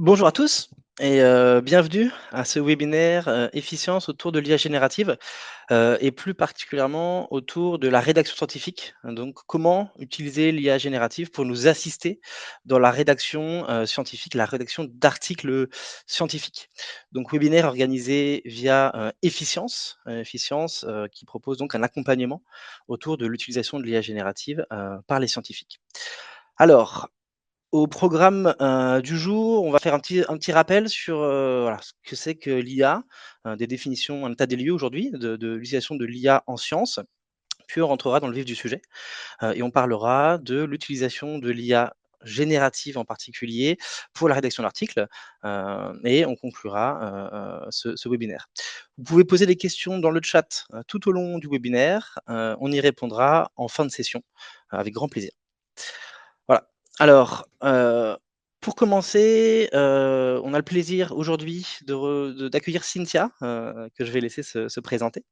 Bonjour à tous et bienvenue à ce webinaire, efficience autour de l'IA générative, et plus particulièrement autour de la rédaction scientifique. Donc comment utiliser l'IA générative pour nous assister dans la rédaction, scientifique, la rédaction d'articles, scientifiques. Donc webinaire organisé via, Efficience, qui propose donc un accompagnement autour de l'utilisation de l'IA générative, par les scientifiques. Alors, au programme, du jour, on va faire un petit rappel sur, voilà, ce que c'est que l'IA, des définitions, un état des lieux aujourd'hui de l'utilisation de l'IA en sciences, puis on rentrera dans le vif du sujet, et on parlera de l'utilisation de l'IA générative en particulier pour la rédaction d'articles, et on conclura, ce webinaire. Vous pouvez poser des questions dans le chat, tout au long du webinaire, on y répondra en fin de session, avec grand plaisir. Voilà. Alors, pour commencer, on a le plaisir aujourd'hui d'accueillir Cynthia, que je vais laisser se présenter.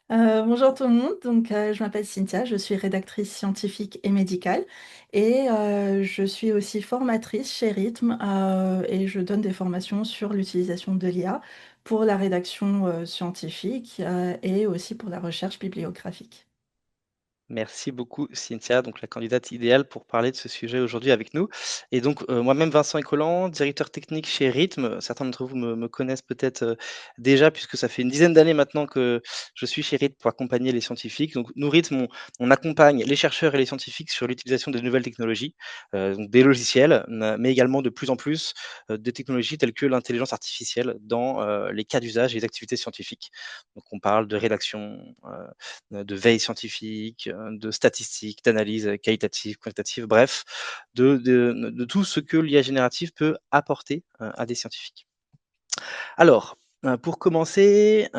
Bonjour tout le monde, donc je m'appelle Cynthia, je suis rédactrice scientifique et médicale et je suis aussi formatrice chez Rhythm et je donne des formations sur l'utilisation de l'IA pour la rédaction scientifique et aussi pour la recherche bibliographique. Merci beaucoup Cynthia, donc la candidate idéale pour parler de ce sujet aujourd'hui avec nous. Et donc, moi-même Vincent Ecolland, directeur technique chez Rhythm. Certains d'entre vous me connaissent peut-être, déjà puisque ça fait une dizaine d'années maintenant que je suis chez Rhythm pour accompagner les scientifiques. Donc nous Rhythm, on accompagne les chercheurs et les scientifiques sur l'utilisation des nouvelles technologies, donc des logiciels, mais également de plus en plus, de technologies telles que l'intelligence artificielle dans, les cas d'usage et les activités scientifiques. Donc on parle de rédaction, de veille scientifique, de statistiques, d'analyse qualitative, quantitative, bref, de tout ce que l'IA générative peut apporter, à des scientifiques. Alors, pour commencer,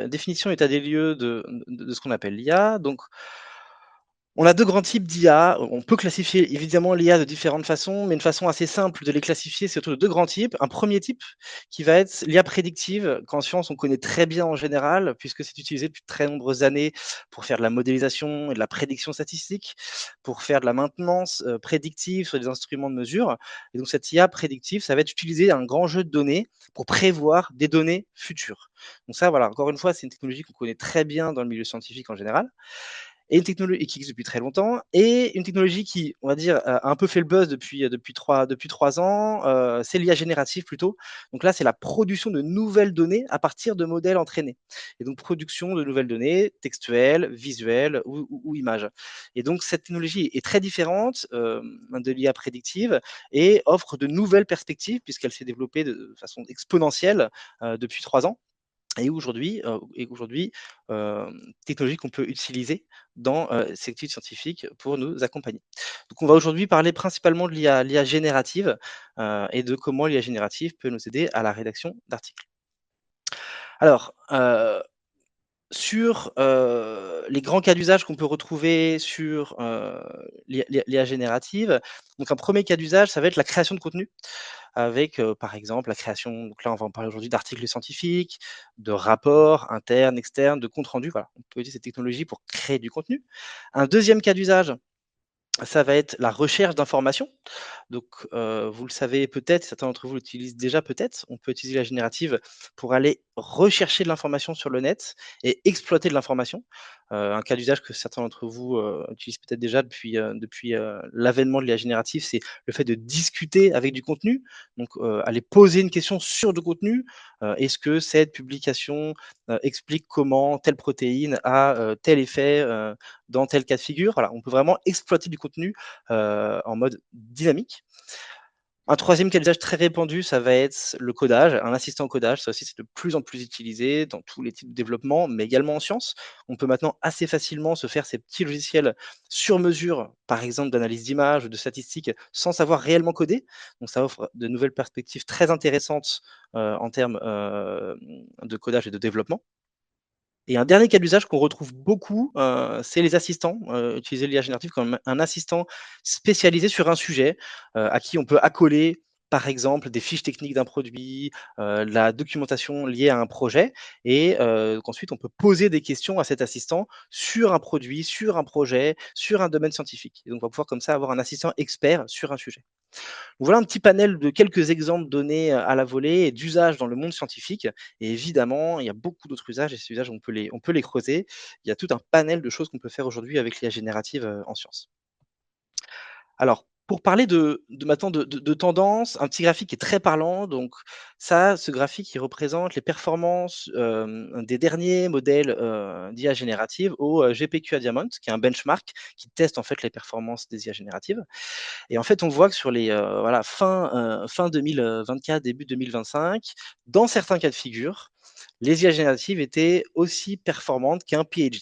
définition état des lieux de ce qu'on appelle l'IA. Donc on a 2 grands types d'IA. On peut classifier évidemment l'IA de différentes façons, mais une façon assez simple de les classifier, c'est autour de 2 grands types. Un premier type qui va être l'IA prédictive, qu'en science on connaît très bien en général, puisque c'est utilisé depuis de très nombreuses années pour faire de la modélisation et de la prédiction statistique, pour faire de la maintenance, prédictive sur des instruments de mesure. Et donc cette IA prédictive, ça va être utiliser un grand jeu de données pour prévoir des données futures. Donc ça, voilà, encore une fois, c'est une technologie qu'on connaît très bien dans le milieu scientifique en général et une technologie qui existe depuis très longtemps et une technologie qui, on va dire, a un peu fait le buzz depuis trois ans, c'est l'IA générative plutôt. Donc là, c'est la production de nouvelles données à partir de modèles entraînés et donc production de nouvelles données textuelles, visuelles ou images et donc cette technologie est très différente, de l'IA prédictive et offre de nouvelles perspectives puisqu'elle s'est développée de façon exponentielle, depuis 3 ans et aujourd'hui, technologie qu'on peut utiliser dans, ces études scientifiques pour nous accompagner. Donc on va aujourd'hui parler principalement de l'IA générative, et de comment l'IA générative peut nous aider à la rédaction d'articles. Alors, sur, les grands cas d'usage qu'on peut retrouver sur, l'IA générative, donc un premier cas d'usage, ça va être la création de contenu avec, par exemple, la création donc là, on va en parler aujourd'hui d'articles scientifiques, de rapports internes, externes, de comptes rendus, voilà. On peut utiliser cette technologie pour créer du contenu. Un deuxième cas d'usage, ça va être la recherche d'informations. Donc, vous le savez peut-être, certains d'entre vous l'utilisent déjà peut-être. On peut utiliser la générative pour aller rechercher de l'information sur le net et exploiter de l'information. Un cas d'usage que certains d'entre vous, utilisent peut-être déjà depuis l'avènement de l'IA générative, c'est le fait de discuter avec du contenu. Donc, aller poser une question sur du contenu. Est-ce que cette publication, explique comment telle protéine a, tel effet, dans tel cas de figure? Voilà, on peut vraiment exploiter du contenu, en mode dynamique. Un troisième cas d'usage très répandu, ça va être le codage, un assistant au codage. Ça aussi, c'est de plus en plus utilisé dans tous les types de développement, mais également en sciences. On peut maintenant assez facilement se faire ces petits logiciels sur mesure, par exemple d'analyse d'images ou de statistiques, sans savoir réellement coder. Donc ça offre de nouvelles perspectives très intéressantes, en termes, de codage et de développement. Et un dernier cas d'usage qu'on retrouve beaucoup, c'est les assistants, utiliser l'IA générative comme un assistant spécialisé sur un sujet, à qui on peut accoler par exemple des fiches techniques d'un produit, la documentation liée à un projet et qu'ensuite on peut poser des questions à cet assistant sur un produit, sur un projet, sur un domaine scientifique. Et donc on va pouvoir comme ça avoir un assistant expert sur un sujet. Voilà un petit panel de quelques exemples donnés à la volée et d'usages dans le monde scientifique. Et évidemment, il y a beaucoup d'autres usages et ces usages, on peut les creuser. Il y a tout un panel de choses qu'on peut faire aujourd'hui avec l'IA générative en sciences. Alors, pour parler de maintenant de tendance, un petit graphique qui est très parlant. Donc ça, ce graphique, il représente les performances, des derniers modèles, d'IA générative au, GPQA Diamond, qui est un benchmark qui teste en fait les performances des IA génératives. Et en fait, on voit que sur les, voilà, fin 2024, début 2025, dans certains cas de figure, les IA génératives étaient aussi performantes qu'un PhD.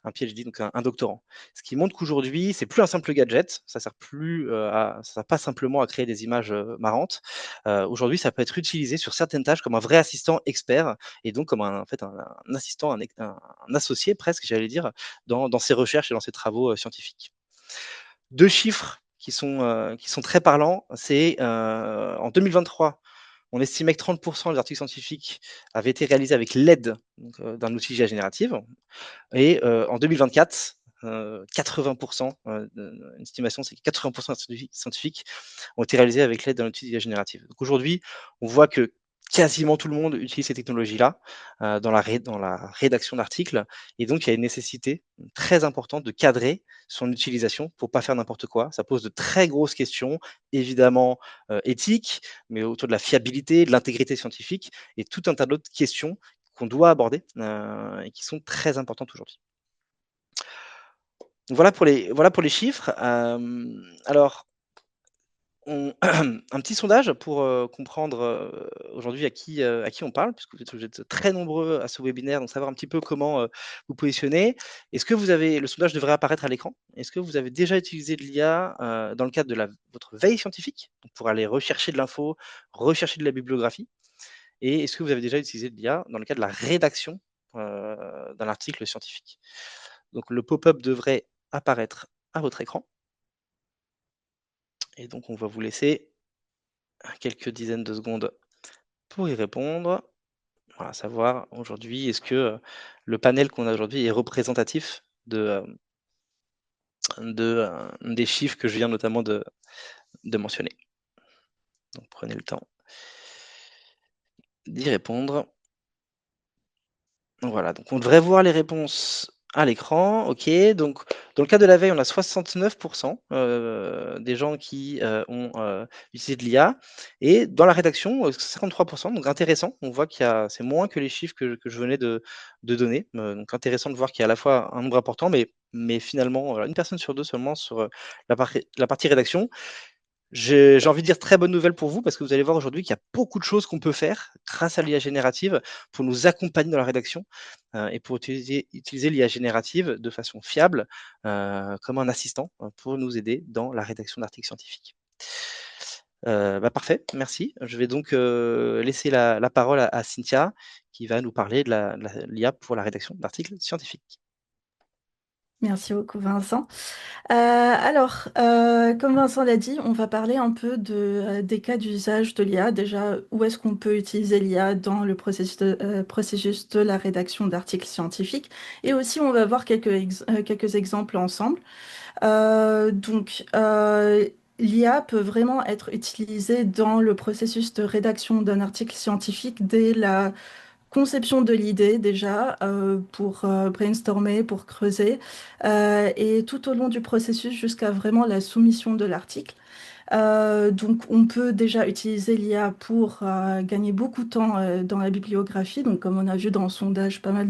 Un PhD, donc un doctorant. Ce qui montre qu'aujourd'hui, c'est plus un simple gadget, ça sert plus, ça sert pas simplement à créer des images, marrantes. Aujourd'hui, ça peut être utilisé sur certaines tâches comme un vrai assistant expert et donc comme un en fait, un assistant, un associé presque, j'allais dire, dans ses recherches et dans ses travaux, scientifiques. 2 chiffres qui sont très parlants, c'est, en 2023, on estimait que 30 des articles scientifiques avaient été réalisés avec l'aide donc, d'un outil IA générative et en 2024, 80 une estimation, c'est que 80 des scientifiques ont été réalisés avec l'aide d'un outil d'IA générative. Donc aujourd'hui, on voit que quasiment tout le monde utilise ces technologies-là, dans la rédaction d'articles et donc il y a une nécessité très importante de cadrer son utilisation pour pas faire n'importe quoi. Ça pose de très grosses questions, évidemment, éthiques, mais autour de la fiabilité, de l'intégrité scientifique et tout un tas d'autres questions qu'on doit aborder, et qui sont très importantes aujourd'hui. Donc voilà pour les chiffres, alors on un petit sondage pour, comprendre, aujourd'hui à qui on parle, puisque vous êtes très nombreux à ce webinaire, donc savoir un petit peu comment, vous positionnez. Est-ce que vous avez le sondage devrait apparaître à l'écran. Est-ce que vous avez déjà utilisé de l'IA, dans le cadre de votre veille scientifique? Donc pour aller rechercher de l'info, rechercher de la bibliographie? Et est-ce que vous avez déjà utilisé de l'IA dans le cadre de la rédaction, d'un article scientifique? Donc le pop-up devrait apparaître à votre écran et donc on va vous laisser quelques dizaines de secondes pour y répondre. Voilà, savoir aujourd'hui, est-ce que, le panel qu'on a aujourd'hui est représentatif des chiffres que je viens notamment de mentionner? Donc prenez le temps d'y répondre. Voilà, donc on devrait voir les réponses à l'écran. OK, donc dans le cas de la veille, on a 69 des gens qui, ont, utilisé de l'IA et dans la rédaction, 53 donc intéressant. On voit qu'il y a c'est moins que les chiffres que je venais de donner, donc intéressant de voir qu'il y a à la fois un nombre important, mais finalement, 1 personne sur 2 seulement sur, la partie rédaction. J'ai envie de dire très bonne nouvelle pour vous parce que vous allez voir aujourd'hui qu'il y a beaucoup de choses qu'on peut faire grâce à l'IA générative pour nous accompagner dans la rédaction, et pour utiliser l'IA générative de façon fiable, comme un assistant, pour nous aider dans la rédaction d'articles scientifiques. Bah, parfait, merci. Je vais donc, laisser la parole à Cynthia qui va nous parler de la l'IA pour la rédaction d'articles scientifiques. Merci beaucoup Vincent. Comme Vincent l'a dit, on va parler un peu des cas d'usage de l'IA. Déjà, où est-ce qu'on peut utiliser l'IA dans le processus de la rédaction d'articles scientifiques. Et aussi, on va voir quelques exemples ensemble. L'IA peut vraiment être utilisée dans le processus de rédaction d'un article scientifique dès la conception de l'idée déjà pour brainstormer, pour creuser, et tout au long du processus jusqu'à vraiment la soumission de l'article. Donc, on peut déjà utiliser l'IA pour gagner beaucoup de temps dans la bibliographie. Donc, comme on a vu dans le sondage, pas mal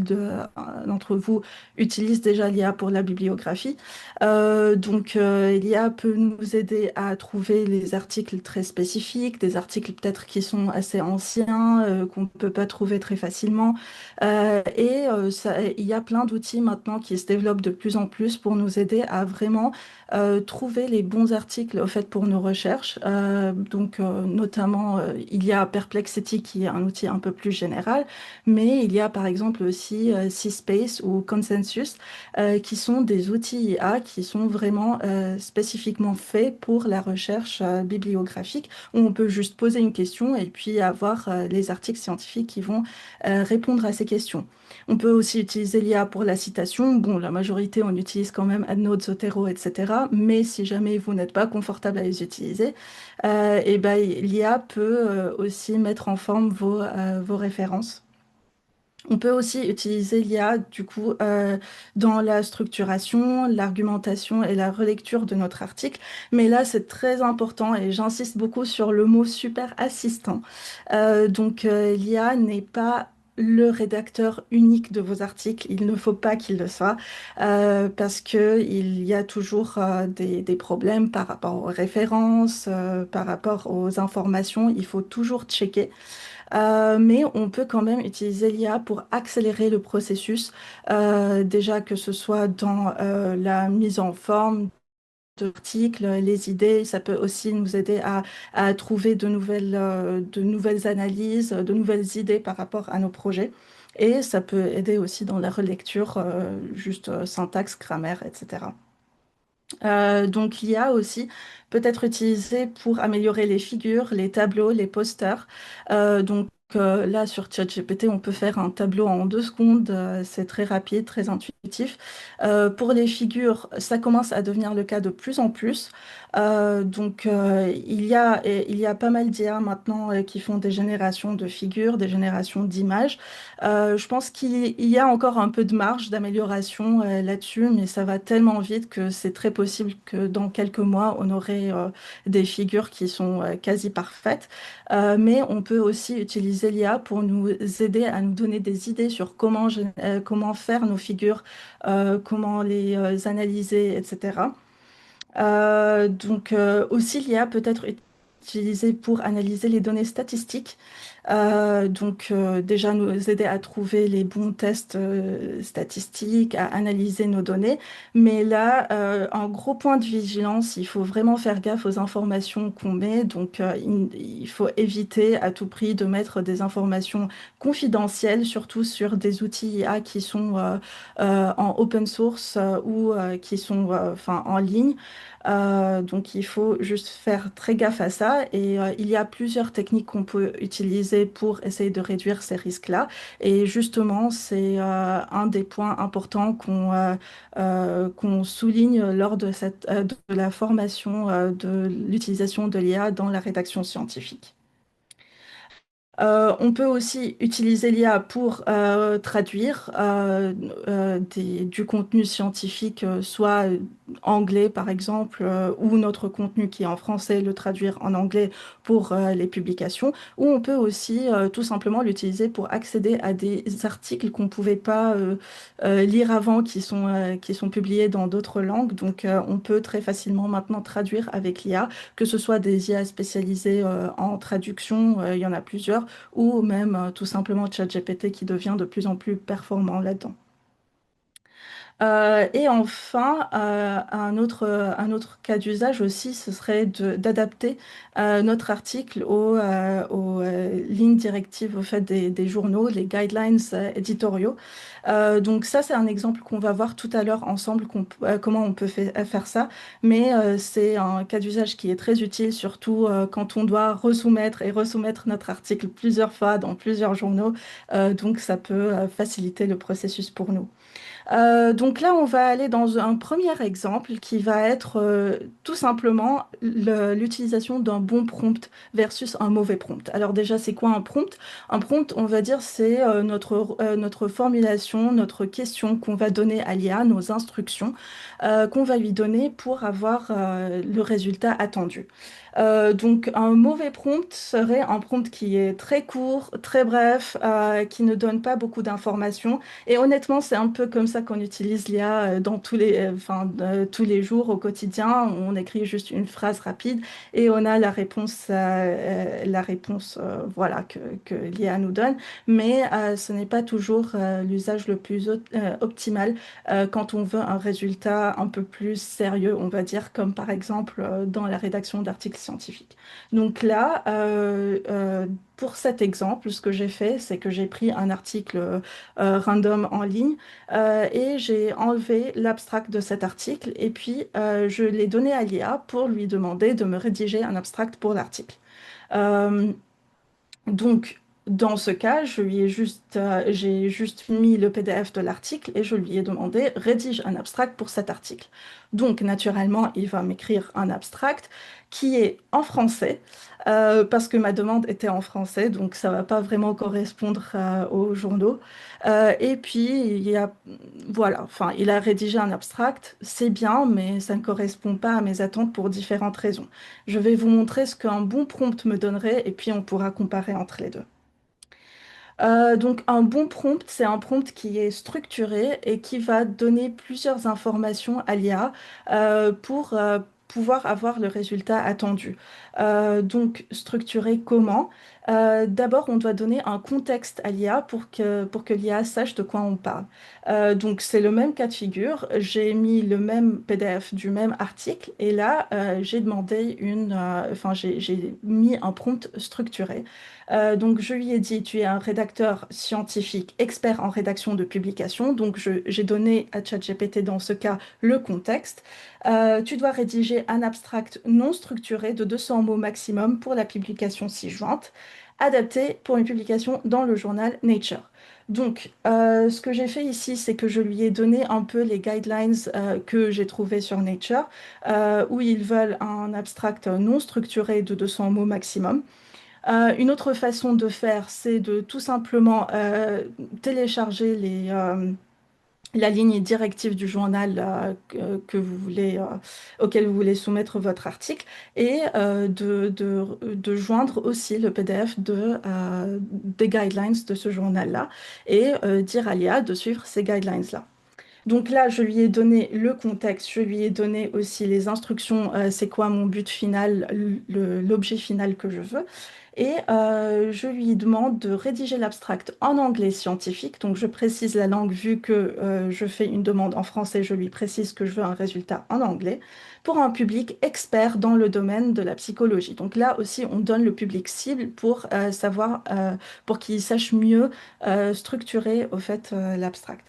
d'entre vous utilisent déjà l'IA pour la bibliographie. L'IA peut nous aider à trouver les articles très spécifiques, des articles peut-être qui sont assez anciens, qu'on ne peut pas trouver très facilement. Il y a plein d'outils maintenant qui se développent de plus en plus pour nous aider à vraiment trouver les bons articles au fait pour nos recherche. Notamment, il y a Perplexity qui est un outil un peu plus général, mais il y a par exemple aussi CSpace ou Consensus qui sont des outils IA qui sont vraiment spécifiquement faits pour la recherche bibliographique, où on peut juste poser une question et puis avoir les articles scientifiques qui vont répondre à ces questions. On peut aussi utiliser l'IA pour la citation. Bon, la majorité, on utilise quand même EndNote, Zotero, etc. Mais si jamais vous n'êtes pas confortable à les utiliser, et ben, l'IA peut aussi mettre en forme vos références. On peut aussi utiliser l'IA du coup dans la structuration, l'argumentation et la relecture de notre article. Mais là, c'est très important et j'insiste beaucoup sur le mot super assistant. L'IA n'est pas le rédacteur unique de vos articles. Il ne faut pas qu'il le soit parce que il y a toujours des problèmes par rapport aux références, par rapport aux informations. Il faut toujours checker. Mais on peut quand même utiliser l'IA pour accélérer le processus, déjà que ce soit dans la mise en forme de l'article, les idées, ça peut aussi nous aider à trouver de nouvelles analyses, de nouvelles idées par rapport à nos projets. Et ça peut aider aussi dans la relecture, juste syntaxe, grammaire, etc. L'IA aussi peut être utilisée pour améliorer les figures, les tableaux, les posters. Là, sur ChatGPT, on peut faire un tableau en 2 secondes. C'est très rapide, très intuitif. Pour les figures, ça commence à devenir le cas de plus en plus. Il y a pas mal d'IA maintenant qui font des générations de figures, des générations d'images. Je pense qu'il y a encore un peu de marge d'amélioration là-dessus, mais ça va tellement vite que c'est très possible que dans quelques mois, on aurait des figures qui sont quasi parfaites. Mais on peut aussi utiliser l'IA pour nous aider à nous donner des idées sur comment faire nos figures, comment les analyser, etc. Aussi, l'IA peut être utilisée pour analyser les données statistiques. Déjà nous aider à trouver les bons tests statistiques, à analyser nos données. Mais là, un gros point de vigilance, il faut vraiment faire gaffe aux informations qu'on met. Il faut éviter à tout prix de mettre des informations confidentielles, surtout sur des outils IA qui sont en open source ou qui sont en ligne. Il faut juste faire très gaffe à ça et il y a plusieurs techniques qu'on peut utiliser pour essayer de réduire ces risques-là. Et justement, c'est un des points importants qu'on souligne lors de la formation de l'utilisation de l'IA dans la rédaction scientifique. On peut aussi utiliser l'IA pour traduire du contenu scientifique, soit anglais par exemple, ou notre contenu qui est en français, le traduire en anglais pour les publications. Ou on peut aussi tout simplement l'utiliser pour accéder à des articles qu'on ne pouvait pas lire avant, qui sont publiés dans d'autres langues. On peut très facilement maintenant traduire avec l'IA, que ce soit des IA spécialisées en traduction, il y en a plusieurs ou même tout simplement ChatGPT qui devient de plus en plus performant là-dedans. Et enfin, un autre cas d'usage aussi, ce serait d'adapter notre article aux lignes directives au fait des journaux, les guidelines éditoriaux. Ça, c'est un exemple qu'on va voir tout à l'heure ensemble, comment on peut faire ça. Mais c'est un cas d'usage qui est très utile, surtout quand on doit resoumettre et resoumettre notre article plusieurs fois dans plusieurs journaux. Ça peut faciliter le processus pour nous. Là, on va aller dans un premier exemple qui va être tout simplement l'utilisation d'un bon prompt versus un mauvais prompt. Alors déjà, c'est quoi un prompt? Un prompt, on va dire, c'est notre formulation, notre question qu'on va donner à l'IA, nos instructions qu'on va lui donner pour avoir le résultat attendu. Un mauvais prompt serait un prompt qui est très court, très bref, qui ne donne pas beaucoup d'informations. Et honnêtement, c'est un peu comme ça qu'on utilise l'IA dans tous les jours au quotidien. On écrit juste une phrase rapide et on a la réponse voilà, que l'IA nous donne. Mais ce n'est pas toujours l'usage le plus optimal quand on veut un résultat un peu plus sérieux, on va dire, comme par exemple dans la rédaction d'articles scientifique. Donc là, pour cet exemple, ce que j'ai fait, c'est que j'ai pris un article random en ligne et j'ai enlevé l'abstract de cet article et puis je l'ai donné à l'IA pour lui demander de me rédiger un abstract pour l'article. Euh, donc, dans ce cas, j'ai juste mis le PDF de l'article et je lui ai demandé rédige un abstract pour cet article. Donc, naturellement, il va m'écrire un abstract qui est en français parce que ma demande était en français, donc ça va pas vraiment correspondre aux journaux. Et puis, voilà, enfin, il a rédigé un abstract, c'est bien, mais ça ne correspond pas à mes attentes pour différentes raisons. Je vais vous montrer ce qu'un bon prompt me donnerait et puis on pourra comparer entre les deux. Donc un bon prompt, c'est un prompt qui est structuré et qui va donner plusieurs informations à l'IA pour pouvoir avoir le résultat attendu. Donc structuré comment? D'abord, on doit donner un contexte à l'IA pour que l'IA sache de quoi on parle. Donc c'est le même cas de figure. J'ai mis le même PDF du même article et là, j'ai demandé enfin j'ai mis un prompt structuré. Donc, je lui ai dit, tu es un rédacteur scientifique, expert en rédaction de publications. Donc, j'ai donné à ChatGPT dans ce cas le contexte. Tu dois rédiger un abstract non structuré de 200 mots maximum pour la publication ci-jointe, adapté pour une publication dans le journal Nature. Donc, ce que j'ai fait ici, c'est que je lui ai donné un peu les guidelines que j'ai trouvés sur Nature, où ils veulent un abstract non structuré de 200 mots maximum. Une autre façon de faire, c'est de tout simplement télécharger la ligne directive du journal que vous voulez, auquel vous voulez soumettre votre article et de joindre aussi le PDF des guidelines de ce journal-là et dire à l'IA de suivre ces guidelines-là. Donc là, je lui ai donné le contexte, je lui ai donné aussi les instructions, c'est quoi mon but final, l'objet final que je veux. Et je lui demande de rédiger l'abstract en anglais scientifique. Donc je précise la langue vu que je fais une demande en français, je lui précise que je veux un résultat en anglais pour un public expert dans le domaine de la psychologie. Donc là aussi, on donne le public cible pour pour qu'il sache mieux structurer au fait l'abstract.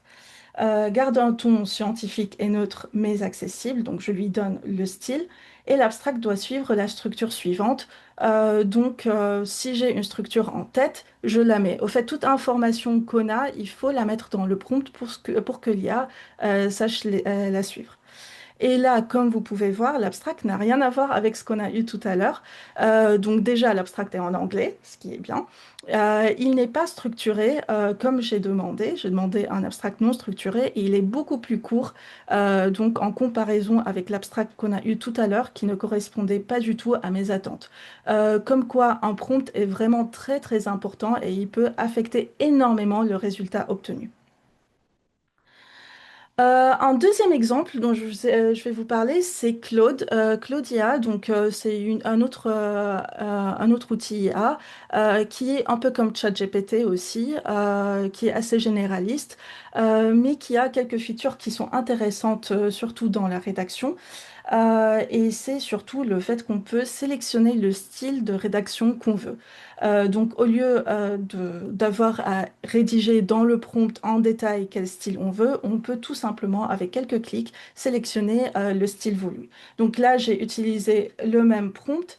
Garde un ton scientifique et neutre mais accessible, donc je lui donne le style, et l'abstract doit suivre la structure suivante. Si j'ai une structure en tête, je la mets. Au fait, toute information qu'on a, il faut la mettre dans le prompt pour que l'IA sache la suivre. Et là, comme vous pouvez voir, l'abstract n'a rien à voir avec ce qu'on a eu tout à l'heure. Donc déjà, l'abstract est en anglais, ce qui est bien. Il n'est pas structuré comme j'ai demandé. J'ai demandé un abstract non structuré et il est beaucoup plus court, donc en comparaison avec l'abstract qu'on a eu tout à l'heure qui ne correspondait pas du tout à mes attentes. Comme quoi, un prompt est vraiment très très important et il peut affecter énormément le résultat obtenu. Un deuxième exemple dont je vais vous parler, c'est Claude. Claude IA, donc c'est un autre outil IA qui est un peu comme ChatGPT aussi, qui est assez généraliste, mais qui a quelques features qui sont intéressantes, surtout dans la rédaction. Et c'est surtout le fait qu'on peut sélectionner le style de rédaction qu'on veut. Donc, au lieu d'avoir à rédiger dans le prompt en détail quel style on veut, on peut tout simplement, avec quelques clics, sélectionner le style voulu. Donc là, j'ai utilisé le même prompt.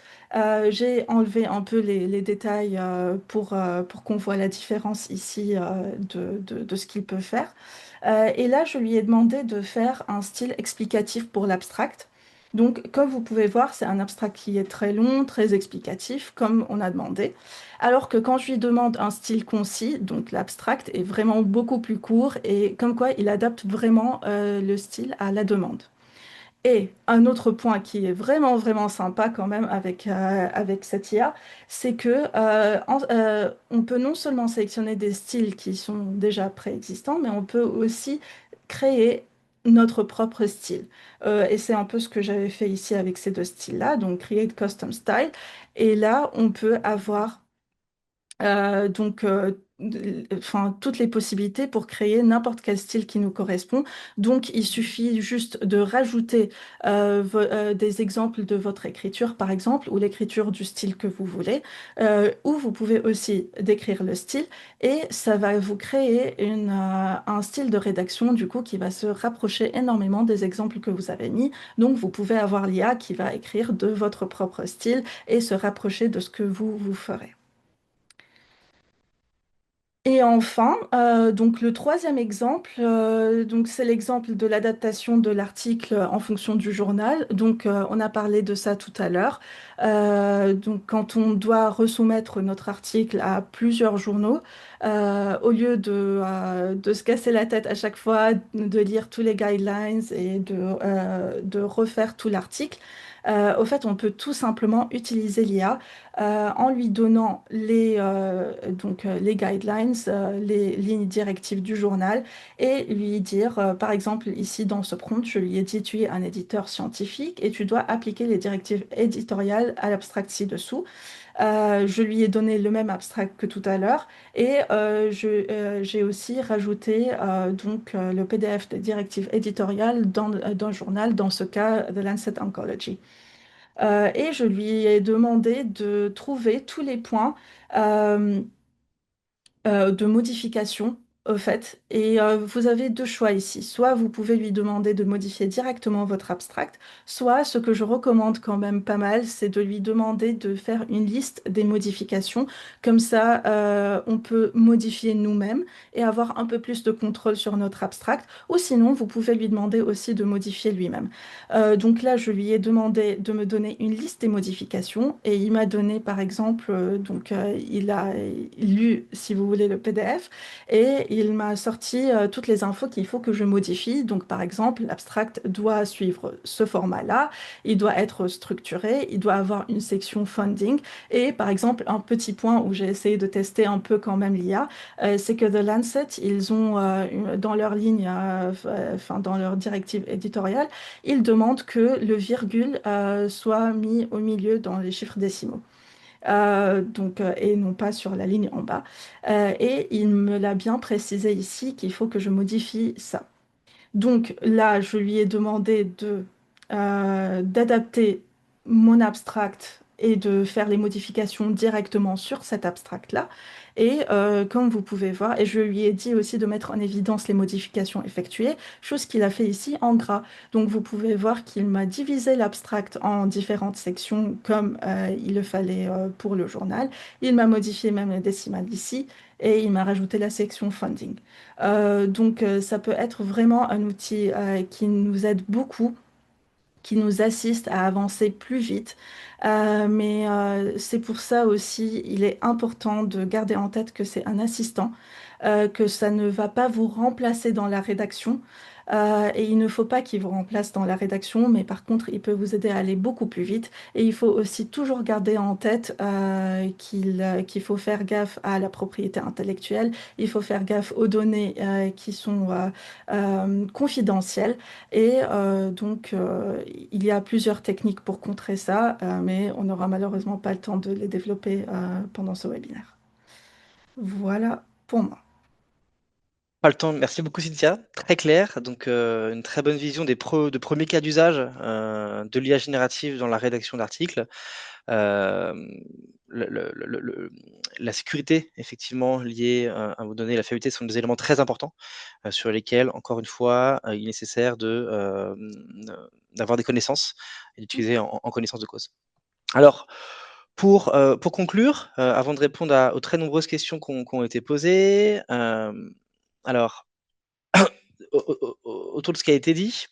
J'ai enlevé un peu les détails pour qu'on voit la différence ici de ce qu'il peut faire. Et là, je lui ai demandé de faire un style explicatif pour l'abstract. Donc, comme vous pouvez voir, c'est un abstract qui est très long, très explicatif, comme on a demandé. Alors que quand je lui demande un style concis, donc l'abstract est vraiment beaucoup plus court et comme quoi il adapte vraiment le style à la demande. Et un autre point qui est vraiment, vraiment sympa quand même avec cette IA, c'est que on peut non seulement sélectionner des styles qui sont déjà préexistants, mais on peut aussi créer notre propre style. Et c'est un peu ce que j'avais fait ici avec ces deux styles-là, donc Create Custom Style. Et là, on peut avoir Donc, enfin, toutes les possibilités pour créer n'importe quel style qui nous correspond. Donc, il suffit juste de rajouter des exemples de votre écriture, par exemple, ou l'écriture du style que vous voulez, ou vous pouvez aussi décrire le style, et ça va vous créer un style de rédaction, du coup, qui va se rapprocher énormément des exemples que vous avez mis. Donc, vous pouvez avoir l'IA qui va écrire de votre propre style et se rapprocher de ce que vous ferez. Et enfin, donc le troisième exemple, donc c'est l'exemple de l'adaptation de l'article en fonction du journal. Donc on a parlé de ça tout à l'heure. Donc quand on doit resoumettre notre article à plusieurs journaux, au lieu de se casser la tête à chaque fois, de lire tous les guidelines et de refaire tout l'article, au fait, on peut tout simplement utiliser l'IA en lui donnant les guidelines, les lignes directives du journal et lui dire, par exemple, ici dans ce prompt, je lui ai dit, tu es un éditeur scientifique et tu dois appliquer les directives éditoriales à l'abstract ci-dessous. Je lui ai donné le même abstract que tout à l'heure et j'ai aussi rajouté le PDF des directives éditoriales dans le journal, dans ce cas, The Lancet Oncology. Et je lui ai demandé de trouver tous les points euh, de modification, au fait. Et vous avez deux choix ici. Soit vous pouvez lui demander de modifier directement votre abstract, soit ce que je recommande quand même pas mal, c'est de lui demander de faire une liste des modifications. Comme ça, on peut modifier nous-mêmes et avoir un peu plus de contrôle sur notre abstract. Ou sinon, vous pouvez lui demander aussi de modifier lui-même. Donc là, je lui ai demandé de me donner une liste des modifications et il m'a donné, par exemple, il a lu, si vous voulez, le PDF et il m'a sorti toutes les infos qu'il faut que je modifie. Donc, par exemple, l'abstract doit suivre ce format-là, il doit être structuré, il doit avoir une section funding et, par exemple, un petit point où j'ai essayé de tester un peu quand même l'IA, c'est que The Lancet, ils ont dans leur ligne, enfin dans leur directive éditoriale, il demande que le virgule soit mis au milieu dans les chiffres décimaux. Et non pas sur la ligne en bas. Et il me l'a bien précisé ici qu'il faut que je modifie ça. Donc là, je lui ai demandé d'adapter mon abstract et de faire les modifications directement sur cet abstract-là. Et comme vous pouvez voir, et je lui ai dit aussi de mettre en évidence les modifications effectuées, chose qu'il a fait ici en gras. Donc vous pouvez voir qu'il m'a divisé l'abstract en différentes sections comme il le fallait pour le journal. Il m'a modifié même les décimales ici et il m'a rajouté la section funding. Ça peut être vraiment un outil qui nous aide beaucoup, qui nous assiste à avancer plus vite. Mais c'est pour ça aussi, il est important de garder en tête que c'est un assistant, que ça ne va pas vous remplacer dans la rédaction. Et il ne faut pas qu'il vous remplace dans la rédaction, mais par contre, il peut vous aider à aller beaucoup plus vite. Et il faut aussi toujours garder en tête qu'il faut faire gaffe à la propriété intellectuelle, il faut faire gaffe aux données qui sont confidentielles. Et il y a plusieurs techniques pour contrer ça, mais on n'aura malheureusement pas le temps de les développer pendant ce webinaire. Voilà pour moi. Pas le temps. Merci beaucoup Cynthia, très clair. Donc, une très bonne vision de premiers cas d'usage de l'IA générative dans la rédaction d'articles. Hem, la sécurité effectivement liée, à vos données, la fiabilité sont des éléments très importants, sur lesquels encore une fois, il est nécessaire d'avoir des connaissances et d'utiliser en connaissance de cause. Alors pour conclure, avant de répondre aux très nombreuses questions qui ont été posées, alors autour de ce qui a été dit,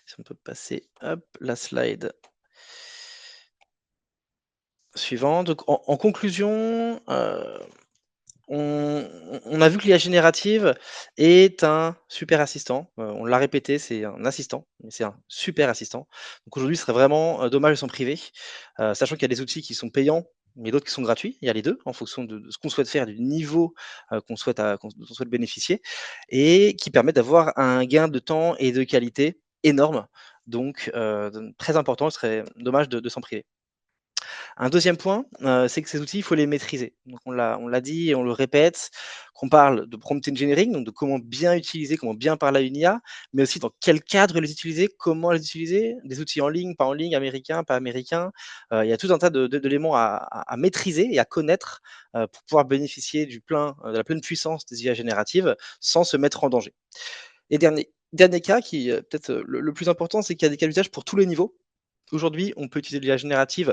si on peut passer, hop, la slide suivante. Donc en conclusion, on a vu que l'IA générative est un super assistant. On l'a répété, c'est un assistant, mais c'est un super assistant. Donc aujourd'hui, ce serait vraiment, dommage de s'en priver, sachant qu'il y a des outils qui sont payants, mais d'autres qui sont gratuits. Il y a les 2 en fonction de ce qu'on souhaite faire, du niveau, dont on souhaite bénéficier et qui permettent d'avoir un gain de temps et de qualité énorme. Donc très important, ce serait dommage de s'en priver. Un deuxième point, c'est que ces outils, il faut les maîtriser. Donc on l'a dit et on le répète, qu'on parle de prompt engineering, donc de comment bien utiliser, comment bien parler à une IA, mais aussi dans quel cadre les utiliser, comment les utiliser, des outils en ligne, pas en ligne, américains, pas américains. Il y a tout un tas d'éléments à maîtriser et à connaître, pour pouvoir bénéficier de la pleine puissance des IA génératives sans se mettre en danger. Et dernier cas qui, peut-être, le plus important, c'est qu'il y a des cas d'usage pour tous les niveaux. Aujourd'hui, on peut utiliser de l'IA générative,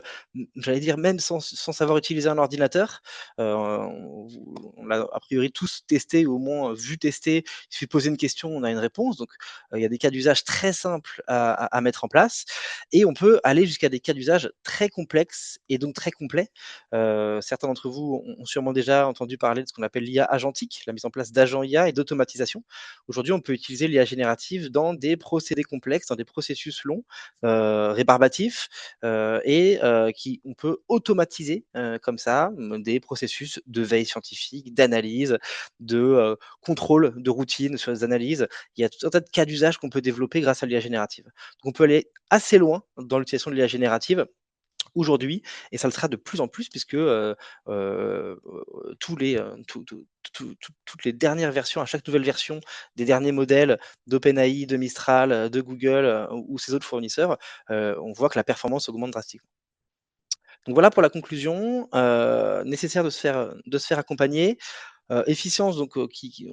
j'allais dire même sans savoir utiliser un ordinateur. On l'a a priori tous testé ou au moins vu tester. Il suffit de poser une question, on a une réponse. Donc, il y a des cas d'usage très simples à mettre en place et on peut aller jusqu'à des cas d'usage très complexes et donc très complets. Certains d'entre vous ont sûrement déjà entendu parler de ce qu'on appelle l'IA agentique, la mise en place d'agents IA et d'automatisation. Aujourd'hui, on peut utiliser l'IA générative dans des procédés complexes, dans des processus longs, rébarbatifs, et qui on peut automatiser, comme ça, des processus de veille scientifique, d'analyse, de, contrôle de routine sur les analyses. Il y a tout un tas de cas d'usage qu'on peut développer grâce à l'IA générative. Donc on peut aller assez loin dans l'utilisation de l'IA générative aujourd'hui et ça le sera de plus en plus puisque, tous les, toutes les dernières versions, à chaque nouvelle version des derniers modèles d'OpenAI, de Mistral, de Google, ou ces autres fournisseurs, on voit que la performance augmente drastiquement. Donc voilà pour la conclusion, nécessaire de se faire accompagner. Efficience donc qui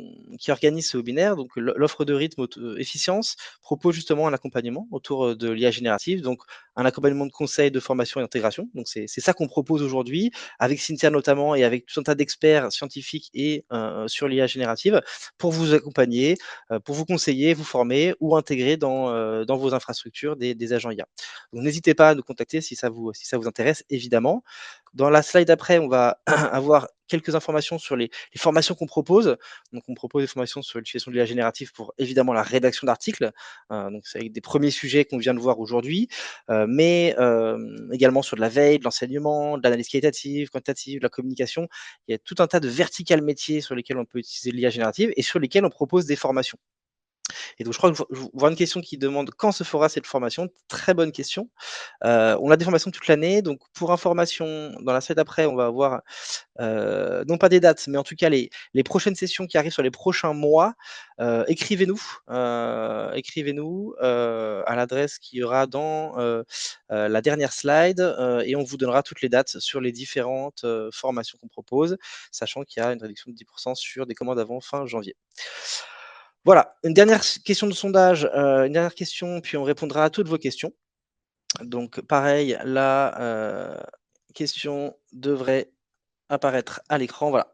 organise ce webinaire, donc l'offre de rythme Efficience propose justement un accompagnement autour, de l'IA générative, donc un accompagnement de conseils, de formation et d'intégration. Donc c'est ça qu'on propose aujourd'hui avec Cynthia notamment et avec tout un tas d'experts scientifiques et sur l'IA générative pour vous accompagner, pour vous conseiller, vous former ou intégrer dans vos infrastructures des agents IA. Donc n'hésitez pas à nous contacter si ça vous intéresse évidemment. Dans la slide d'après, on va avoir quelques informations sur les formations qu'on propose. Donc, on propose des formations sur l'utilisation de l'IA générative pour évidemment la rédaction d'articles. Donc, c'est avec des premiers sujets qu'on vient de voir aujourd'hui, mais également sur de la veille, de l'enseignement, de l'analyse qualitative, quantitative, de la communication. Il y a tout un tas de verticales métiers sur lesquels on peut utiliser l'IA générative et sur lesquels on propose des formations. Et donc, je crois que je vois une question qui demande quand se fera cette formation. Très bonne question. On a des formations toute l'année. Donc, pour information, dans la slide d'après, on va avoir non pas des dates, mais en tout cas les prochaines sessions qui arrivent sur les prochains mois. Écrivez-nous, à l'adresse qui y aura dans la dernière slide, et on vous donnera toutes les dates sur les différentes formations qu'on propose, sachant qu'il y a une réduction de 10% sur des commandes avant fin janvier. Voilà, une dernière question de sondage, une dernière question, puis on répondra à toutes vos questions. Donc pareil, la question devrait apparaître à l'écran, voilà.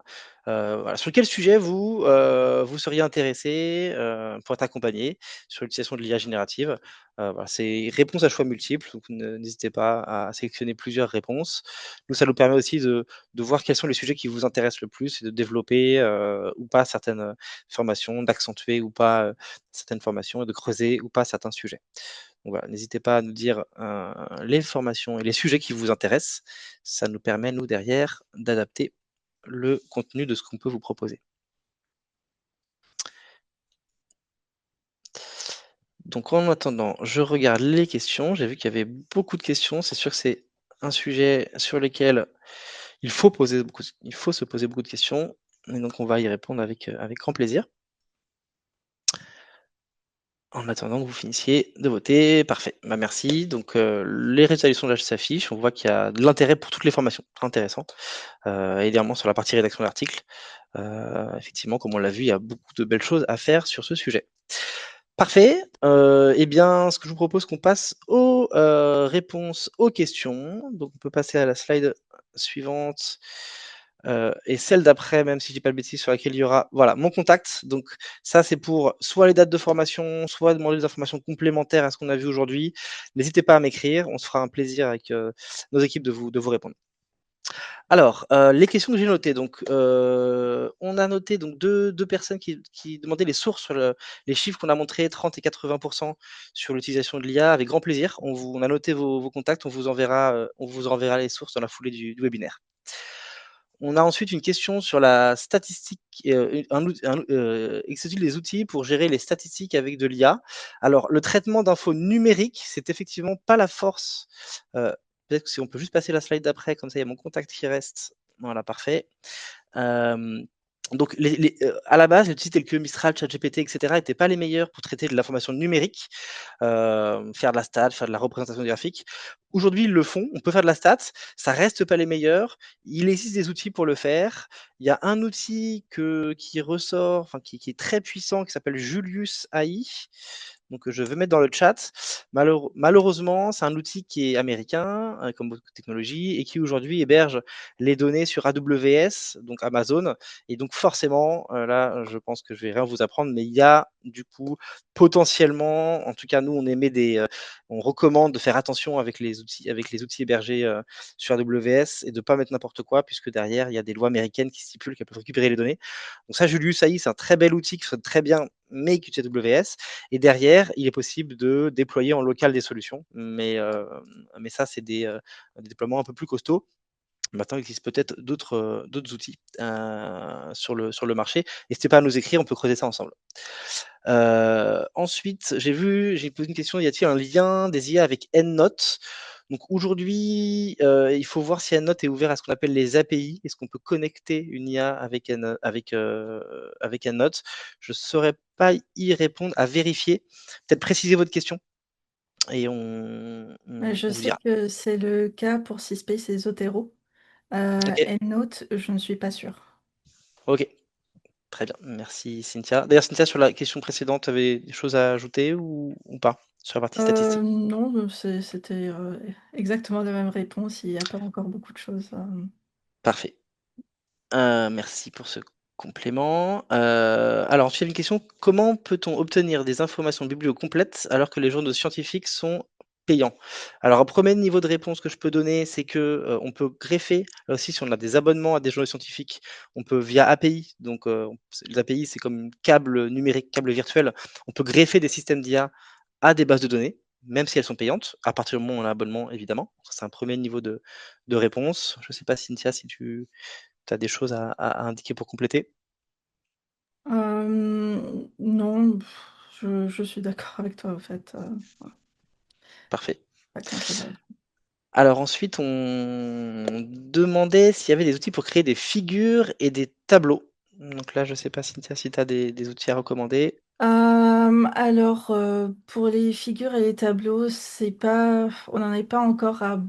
Voilà. Sur quel sujet vous seriez intéressé, pour être accompagné sur l'utilisation de l'IA générative? Voilà, c'est réponse à choix multiples, donc n'hésitez pas à sélectionner plusieurs réponses. Nous, ça nous permet aussi de voir quels sont les sujets qui vous intéressent le plus et de développer, ou pas certaines, formations, d'accentuer ou pas, certaines formations et de creuser ou pas certains sujets. Donc voilà, n'hésitez pas à nous dire, les formations et les sujets qui vous intéressent. Ça nous permet, nous, derrière, d'adapter le contenu de ce qu'on peut vous proposer. Donc en attendant, je regarde les questions. J'ai vu qu'il y avait beaucoup de questions. C'est sûr que c'est un sujet sur lequel il faut se poser beaucoup de questions et donc on va y répondre avec grand plaisir. En attendant que vous finissiez de voter, parfait. Bah, merci. Donc, les résultats du sondage s'affichent. On voit qu'il y a de l'intérêt pour toutes les formations. Très intéressant. Également sur la partie rédaction d'articles. Effectivement, comme on l'a vu, il y a beaucoup de belles choses à faire sur ce sujet. Parfait. Eh bien, ce que je vous propose qu'on passe aux, réponses aux questions. Donc on peut passer à la slide suivante, et celle d'après, même si je dis pas de bêtises, sur laquelle il y aura voilà, mon contact. Donc ça, c'est pour soit les dates de formation, soit demander des informations complémentaires à ce qu'on a vu aujourd'hui. N'hésitez pas à m'écrire, on se fera un plaisir avec, nos équipes de vous répondre. Alors, les questions que j'ai notées, donc, on a noté donc deux personnes qui demandaient les sources sur les chiffres qu'on a montrés, 30 et 80 sur l'utilisation de l'IA. Avec grand plaisir, on a noté vos contacts, on vous enverra les sources dans la foulée du webinaire. On a ensuite une question sur la statistique, existe-t-il des outils pour gérer les statistiques avec de l'IA? Alors, le traitement d'infos numériques, c'est effectivement pas la force, heu, peut-être que si on peut juste passer la slide d'après, comme ça il y a mon contact qui reste. Voilà, parfait. Donc à la base, les outils tels que Mistral, ChatGPT et cetera étaient pas les meilleurs pour traiter de l'information numérique, faire de la stat, faire de la représentation graphique. Aujourd'hui, ils le font, on peut faire de la stat, ça reste pas les meilleurs. Il existe des outils pour le faire. Il y a un outil qui ressort, enfin qui est très puissant, qui s'appelle Julius AI. Donc, je vais mettre dans le chat. Malheureusement, c'est un outil qui est américain, comme beaucoup de technologies, et qui aujourd'hui héberge les données sur AWS, donc Amazon. Et donc, forcément, là, je pense que je vais rien vous apprendre, mais il y a du coup potentiellement, en tout cas, nous, on recommande de faire attention avec les outils hébergés sur AWS et de pas mettre n'importe quoi, puisque derrière, il y a des lois américaines qui stipulent qu'elles peuvent récupérer les données. Donc ça, Julius AI, c'est un très bel outil qui fonctionne très bien, mais qui utilise AWS. Et derrière, il est possible de déployer en local des solutions. Mais ça, c'est des déploiements un peu plus costauds. Maintenant, il existe peut-être d'autres outils sur le marché. N'hésitez pas à nous écrire, on peut creuser ça ensemble. Ensuite, j'ai posé une question, y a-t-il un lien des IA avec EndNote? Donc aujourd'hui, il faut voir si EndNote est ouvert à ce qu'on appelle les API. Est-ce qu'on peut connecter une IA avec EndNote? Je ne saurais pas y répondre, à vérifier. Peut-être préciser votre question et Je on vous sais dira. que c'est le cas pour Syspace et Zotero. OK, EndNote, je ne suis pas sûre. OK, très bien. Merci Cynthia. D'ailleurs, Cynthia, sur la question précédente, tu avais des choses à ajouter ou pas? Sur la partie statistique? Non, c'était, exactement la même réponse, il y a pas encore beaucoup de choses, Parfait. Merci pour ce complément. Alors ensuite, il y a une question: comment peut-on obtenir des informations biblio complètes alors que les journaux scientifiques sont payants? Alors un premier niveau de réponse que je peux donner, c'est que, on peut greffer, là aussi si on a des abonnements à des journaux scientifiques, on peut via API, donc les API, c'est comme câble numérique, câble virtuel, on peut greffer des systèmes d'IA à des bases de données, même si elles sont payantes, à partir du moment où on a un abonnement évidemment. Ça, c'est un premier niveau de réponse. Je ne sais pas Cynthia si tu as des choses à indiquer pour compléter? Non, je suis d'accord avec toi, en fait, voilà, Parfait. pas grand-chose à ajouter. Alors ensuite, on demandait s'il y avait des outils pour créer des figures et des tableaux. Donc là, je sais pas Cynthia si tu as des outils à recommander? Alors, pour les figures et les tableaux, c'est pas on n'en est pas encore à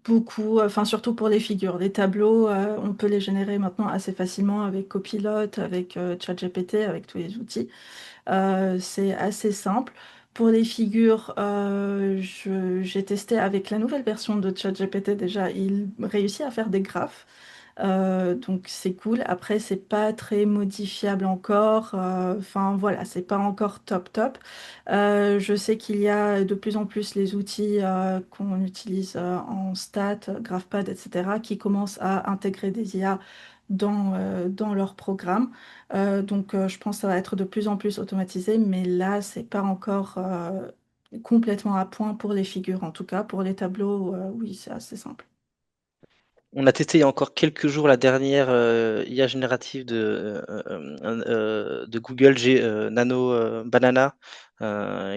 beaucoup, enfin, surtout pour les figures. Les tableaux, on peut les générer maintenant assez facilement avec Copilot, avec, ChatGPT, avec tous les outils. C'est assez simple. Pour les figures, j'ai testé avec la nouvelle version de ChatGPT déjà, il réussit à faire des graphes. Donc c'est cool. Après, c'est pas très modifiable encore. Enfin voilà, c'est pas encore top top. Je sais qu'il y a de plus en plus les outils qu'on utilise en stats, GraphPad, etc., qui commencent à intégrer des IA dans leur programme. Donc je pense que ça va être de plus en plus automatisé, mais là, c'est pas encore complètement à point pour les figures. En tout cas, pour les tableaux, oui, c'est assez simple. On a testé il y a encore quelques jours la dernière, IA générative de Google Nano, Banana,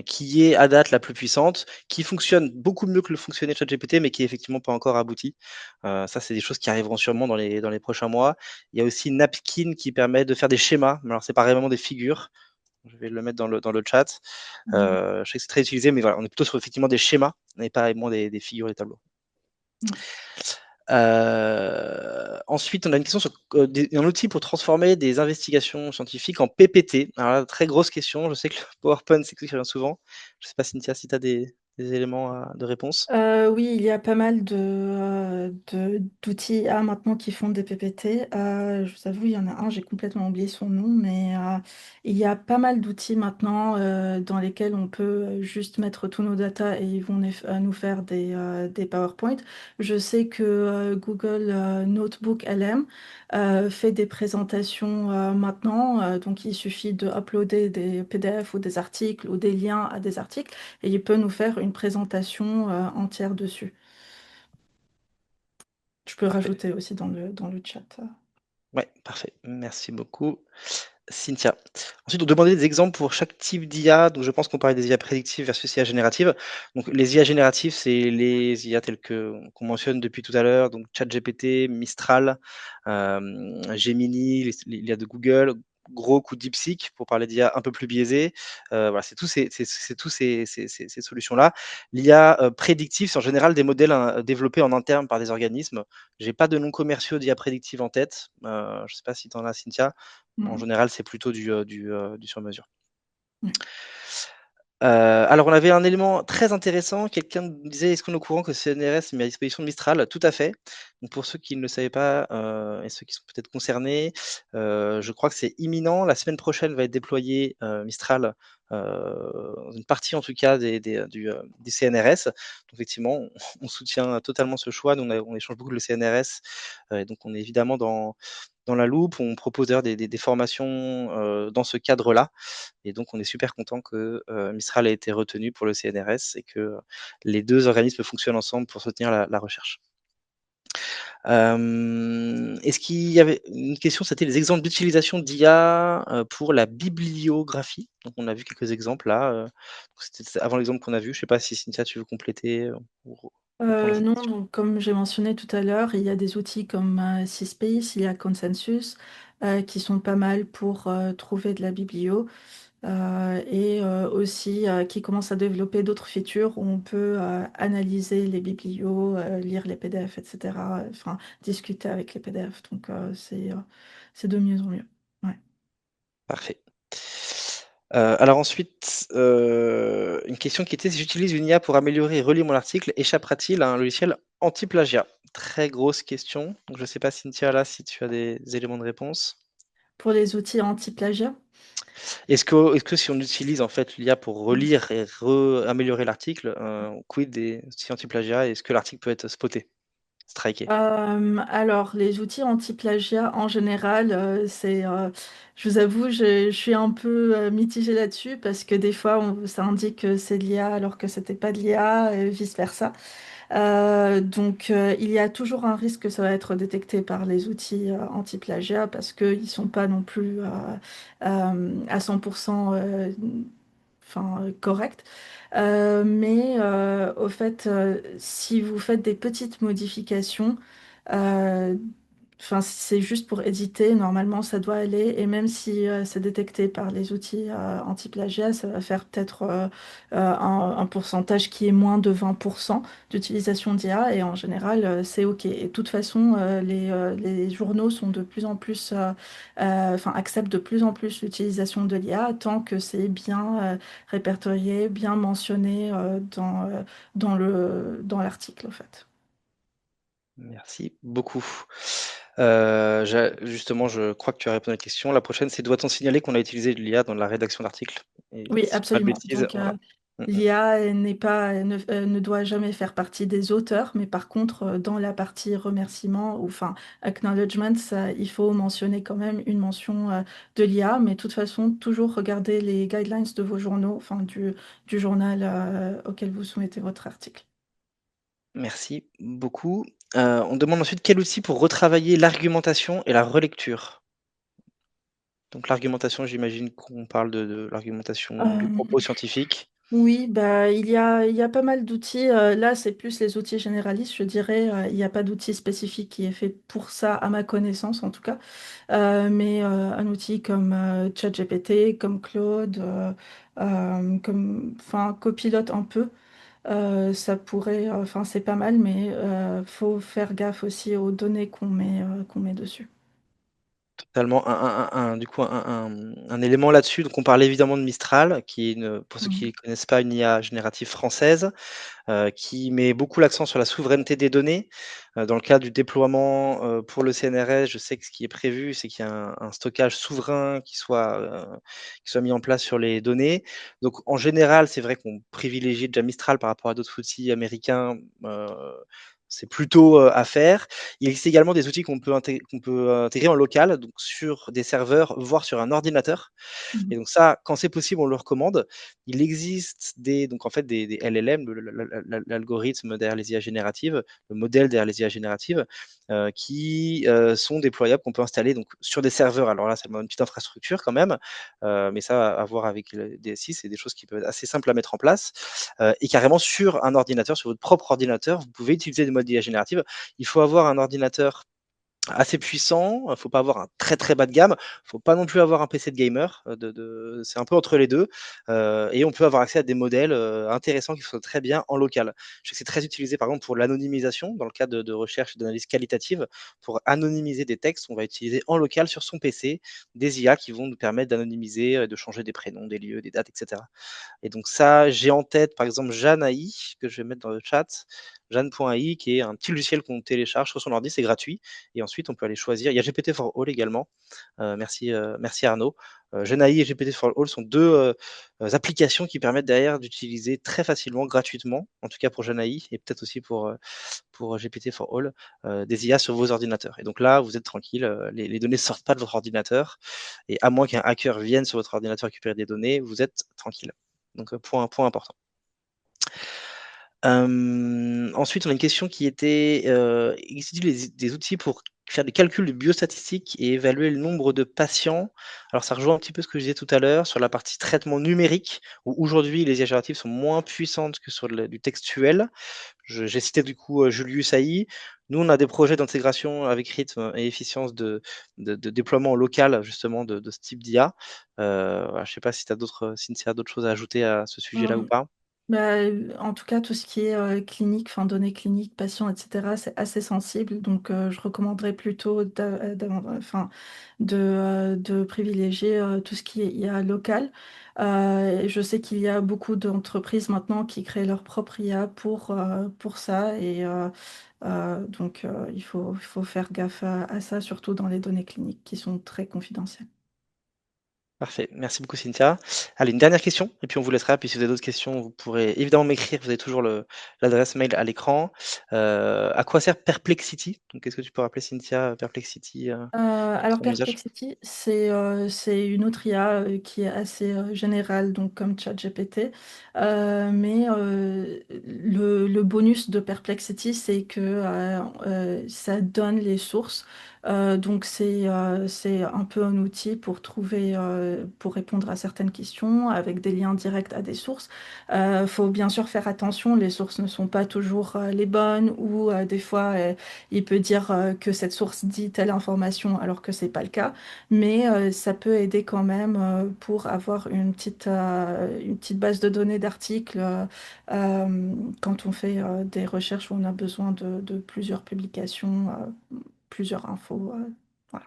qui est à date la plus puissante, qui fonctionne beaucoup mieux que le fonctionnait ChatGPT, mais qui est effectivement pas encore abouti. Ça, c'est des choses qui arriveront sûrement dans les prochains mois. Il y a aussi Napkin qui permet de faire des schémas. Alors c'est pas vraiment des figures. Je vais le mettre dans le chat. Mhm. Je sais que c'est très utilisé, mais voilà, on est plutôt sur effectivement des schémas et pas vraiment des figures et des tableaux. Mhm. Ensuite, on a une question sur un outil pour transformer des investigations scientifiques en PPT. Alors là, très grosse question. Je sais que le PowerPoint, c'est quelque chose qui revient souvent. Je sais pas, Cynthia, si tu as des éléments de réponse. Oui, il y a pas mal d'outils IA maintenant qui font des PPT. Je vous avoue, il y en a un, j'ai complètement oublié son nom, mais il y a pas mal d'outils maintenant dans lesquels on peut juste mettre tous nos datas et ils vont nous faire des PowerPoint. Je sais que Google Notebook LM fait des présentations maintenant, donc il suffit de uploader des PDF ou des articles ou des liens à des articles et il peut nous faire une présentation entière dessus. Je peux Parfait. rajouter aussi dans le chat. Ouais, parfait. Merci beaucoup. Cynthia. Ensuite, on demandait des exemples pour chaque type d'IA. Donc, je pense qu'on parlait des IA prédictives versus IA génératives. Donc, les IA génératives, c'est les IA telles que qu'on mentionne depuis tout à l'heure. Donc, ChatGPT, Mistral, Gemini, l'IA de Google, Grok ou DeepSeek pour parler d'IA un peu plus biaisées. Voilà, c'est tous ces solutions-là. L'IA prédictive, c'est en général des modèles développés en interne par des organismes. J'ai pas de noms commerciaux d'IA prédictive en tête. Je sais pas si tu en as, Cynthia. En Mmh. général, c'est plutôt du sur mesure. Ouais. Alors on avait un élément très intéressant, quelqu'un nous disait: «Est-ce qu'on est au courant que CNRS met à disposition Mistral?» Tout à fait. Donc pour ceux qui ne le savaient pas, et ceux qui sont peut-être concernés, je crois que c'est imminent. La semaine prochaine va être déployé, Mistral, dans une partie en tout cas des CNRS. Donc effectivement, on soutient totalement ce choix. Nous on échange beaucoup le CNRS, et donc on est évidemment dans la loupe. On propose d'ailleurs des formations, dans ce cadre-là. Et donc, on est super content que Mistral ait été retenu pour le CNRS et que les deux organismes fonctionnent ensemble pour soutenir la recherche. Est-ce qu'il y avait une question, c'était les exemples d'utilisation d'IA pour la bibliographie. Donc, on a vu quelques exemples là. C'était avant l'exemple qu'on a vu. Je ne sais pas si Cynthia, tu veux compléter ou reprendre cette Non, question. donc comme j'ai mentionné tout à l'heure, il y a des outils comme CSpace, il y a Consensus, qui sont pas mal pour trouver de la biblio, et aussi qui commencent à développer d'autres features où on peut analyser les biblios, lire les PDF, etc. Enfin, discuter avec les PDF. Donc c'est de mieux en mieux. Ouais. Parfait. Alors ensuite, une question qui était: «Si j'utilise une IA pour améliorer et relire mon article, échappera-t-il à un logiciel anti-plagiat?» Très grosse question. Donc je ne sais pas, Cynthia, là, si tu as des éléments de réponse? Pour les outils anti-plagiat. Est-ce que si on utilise en fait l'IA pour Mm. relire et améliorer l'article, quid des outils anti-plagiat? Est-ce que l'article peut être spoté, striké? Alors, les outils anti-plagiat, en général, je vous avoue, je suis un peu mitigée là-dessus parce que des fois, ça indique que c'est de l'IA alors que c'était pas de l'IA et vice-versa. Donc, il y a toujours un risque que ça va être détecté par les outils anti-plagiat parce qu'ils sont pas non plus à 100% corrects. Mais au fait, si vous faites des petites modifications, euh, enfin, si c'est juste pour éditer, normalement ça doit aller. Et même si c'est détecté par les outils anti-plagiat, ça va faire peut-être un pourcentage qui est moins de 20% d'utilisation d'IA. Et en général, c'est OK. Et de toute façon, les journaux sont de plus en plus, acceptent de plus en plus l'utilisation de l'IA tant que c'est bien répertorié, bien mentionné dans l'article, en fait. Merci beaucoup. Justement, je crois que tu as répondu à la question. La prochaine, c'est: doit-on signaler qu'on a utilisé de l'IA dans la rédaction d'articles? Et Oui, si je dis pas de absolument. bêtises, Donc, voilà. Mmh mh. l'IA n'est pas, ne doit jamais faire partie des auteurs, mais par contre, dans la partie remerciement ou enfin acknowledgement, il faut mentionner quand même une mention de l'IA, mais de toute façon, toujours regarder les guidelines de vos journaux, enfin du journal auquel vous soumettez votre article. Merci beaucoup. On demande ensuite: quel outil pour retravailler l'argumentation et la relecture? Donc l'argumentation, j'imagine qu'on parle de l'argumentation du Euh, propos scientifique. Oui, bah, il y a pas mal d'outils. Là, c'est plus les outils généralistes, je dirais. Il n'y a pas d'outil spécifique qui est fait pour ça, à ma connaissance en tout cas. Mais un outil comme ChatGPT, comme Claude, enfin, Copilot un peu, ça pourrait, enfin, c'est pas mal, mais faut faire gaffe aussi aux données qu'on met dessus. Totalement, du coup, un élément là-dessus. Donc on parlait évidemment de Mistral, qui est pour ceux qui Mhm. ne connaissent pas, une IA générative française, qui met beaucoup l'accent sur la souveraineté des données. Dans le cadre du déploiement, pour le CNRS, je sais que ce qui est prévu, c'est qu'il y a un stockage souverain qui soit mis en place sur les données. Donc en général, c'est vrai qu'on privilégie déjà Mistral par rapport à d'autres outils américains, heu, c'est plutôt à faire. Il existe également des outils qu'on peut intégrer en local, donc sur des serveurs, voire sur un ordinateur. Mmh. Et donc ça, quand c'est possible, on le recommande. Il existe donc en fait des LLM, l'algorithme derrière les IA génératives, le modèle derrière les IA génératives, qui sont déployables, qu'on peut installer donc sur des serveurs. Alors là, ça demande une petite infrastructure quand même, mais ça, à voir avec le DSI, c'est des choses qui peuvent être assez simples à mettre en place. Et carrément sur un ordinateur, sur votre propre ordinateur, vous pouvez utiliser des modes d'IA générative. Il faut avoir un ordinateur assez puissant, faut pas avoir un très, très bas de gamme, faut pas non plus avoir un PC de gamer, c'est un peu entre les 2, et on peut avoir accès à des modèles, intéressants qui sont très bien en local. Je sais que c'est très utilisé, par exemple, pour l'anonymisation, dans le cadre de recherche et d'analyse qualitative. Pour anonymiser des textes, on va utiliser en local sur son PC des IA qui vont nous permettre d'anonymiser, de changer des prénoms, des lieux, des dates et cetera. Et donc ça, j'ai en tête, par exemple, Jeanne AI, que je vais mettre dans le chat, Jeanne.ai, qui est un petit logiciel qu'on télécharge sur son ordi, c'est gratuit. Et ensuite, on peut aller choisir. Il y a GPT for All également. Merci Arnaud. Jeanne AI et GPT for All sont deux applications qui permettent derrière d'utiliser très facilement, gratuitement, en tout cas pour Jeanne AI et peut-être aussi pour GPT for All, des IA sur vos ordinateurs. Et donc là, vous êtes tranquille, les données ne sortent pas de votre ordinateur. Et à moins qu'un hacker vienne sur votre ordinateur récupérer des données, vous êtes tranquille. Donc, point important. Ensuite, on a une question qui était, existe-t-il des outils pour faire des calculs de biostatistiques et évaluer le nombre de patients? Alors ça rejoint un petit peu ce que je disais tout à l'heure sur la partie traitement numérique, où aujourd'hui les IA génératives sont moins puissantes que sur du textuel. J'ai cité du coup, Julius AI. Nous, on a des projets d'intégration avec rythme et efficience de déploiement local justement de ce type d'IA. Voilà, je sais pas si tu as Cynthia, d'autres choses à ajouter à ce sujet-là ou Mmh. pas? Bah, en tout cas, tout ce qui est, clinique, enfin données cliniques, patients et cetera, c'est assez sensible donc je recommanderais plutôt enfin de privilégier, tout ce qui est IA local. Et je sais qu'il y a beaucoup d'entreprises maintenant qui créent leur propre IA pour ça et donc il faut faire gaffe à ça, surtout dans les données cliniques qui sont très confidentielles. Parfait, merci beaucoup Cynthia. Allez, une dernière question et puis on vous laissera. Puis si vous avez d'autres questions, vous pourrez évidemment m'écrire, vous avez toujours l'adresse mail à l'écran. À quoi sert Perplexity? Donc est-ce que tu peux rappeler Cynthia, Perplexity, Alors son usage? Perplexity, c'est une autre IA, qui est assez, générale, donc comme ChatGPT. Mais le bonus de Perplexity, c'est que, ça donne les sources. Donc c'est un peu un outil pour trouver, pour répondre à certaines questions avec des liens directs à des sources. Faut bien sûr faire attention, les sources ne sont pas toujours, les bonnes ou, des fois, il peut dire que cette source dit telle information alors que c'est pas le cas, mais ça peut aider quand même pour avoir une petite base de données d'articles quand on fait des recherches où on a besoin de plusieurs publications, plusieurs infos. Voilà.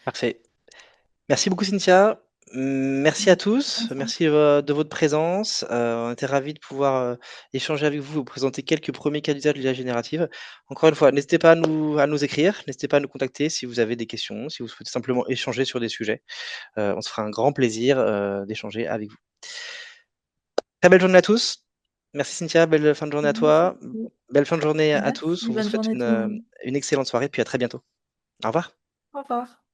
Parfait. Merci beaucoup Cynthia. Merci à tous, Vincent. merci, de votre présence. On était ravis de pouvoir, échanger avec vous, vous présenter quelques premiers candidats de l'IA générative. Encore une fois, n'hésitez pas à nous écrire, n'hésitez pas à nous contacter si vous avez des questions, si vous souhaitez simplement échanger sur des sujets. On se fera un grand plaisir, d'échanger avec vous. Très belle journée à tous. Merci Cynthia, belle fin de journée à Merci toi. beaucoup. Belle fin de journée à tous. Merci, On vous bonne souhaite journée tout le monde. une excellente soirée, puis à très bientôt. Au revoir. Au revoir.